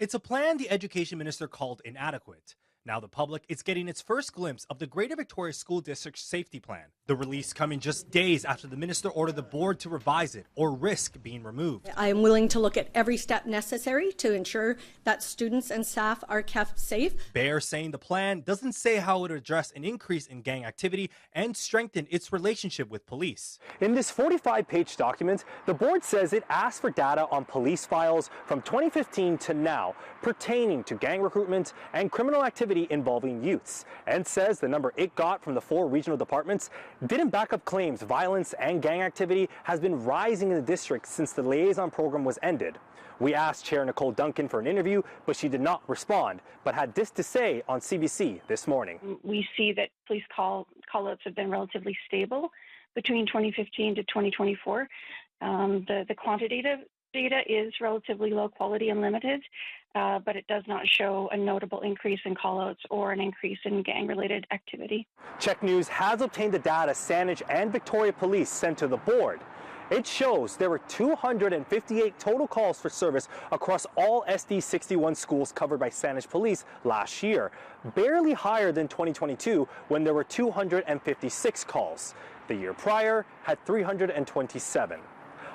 It's a plan the education minister called inadequate. Now the public is getting its first glimpse of the Greater Victoria School District's safety plan. The release coming just days after the minister ordered the board to revise it or risk being removed. I am willing to look at every step necessary to ensure that students and staff are kept safe. Bayer saying the plan doesn't say how it would address an increase in gang activity and strengthen its relationship with police. In this 45-page document, the board says it asked for data on police files from 2015 to now pertaining to gang recruitment and criminal activity involving youths, and says the number it got from the 4 regional departments didn't back up claims violence and gang activity has been rising in the district since the liaison program was ended. We asked Chair Nicole Duncan for an interview, but she did not respond, but had this to say on CBC this morning. We see that police call-outs have been relatively stable between 2015 to 2024. The quantitative data is relatively low quality and limited, but it does not show a notable increase in callouts or an increase in gang-related activity. Check News has obtained the data Saanich and Victoria Police sent to the board. It shows there were 258 total calls for service across all SD61 schools covered by Saanich Police last year, barely higher than 2022 when there were 256 calls. The year prior had 327.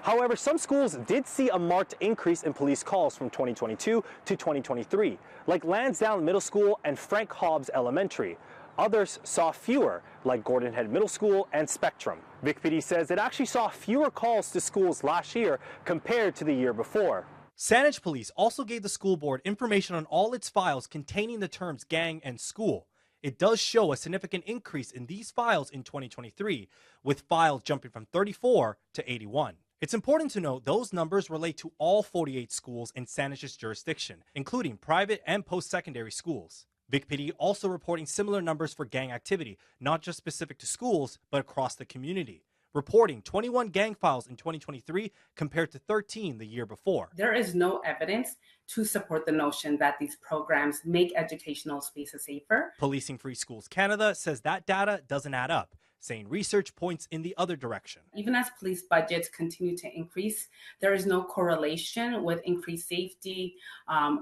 However, some schools did see a marked increase in police calls from 2022 to 2023, like Lansdowne Middle School and Frank Hobbs Elementary. Others saw fewer, like Gordon Head Middle School and Spectrum. Vic PD says it actually saw fewer calls to schools last year compared to the year before. Saanich Police also gave the school board information on all its files containing the terms gang and school. It does show a significant increase in these files in 2023, with files jumping from 34 to 81. It's important to note those numbers relate to all 48 schools in Saanich's jurisdiction, including private and post-secondary schools. Vic PD also reporting similar numbers for gang activity, not just specific to schools, but across the community, reporting 21 gang files in 2023 compared to 13 the year before. There is no evidence to support the notion that these programs make educational spaces safer. Policing Free Schools Canada says that data doesn't add up, saying research points in the other direction. Even as police budgets continue to increase, there is no correlation with increased safety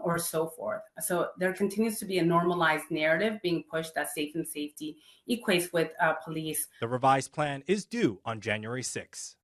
or so forth. So there continues to be a normalized narrative being pushed that safe and safety equates with police. The revised plan is due on January 6.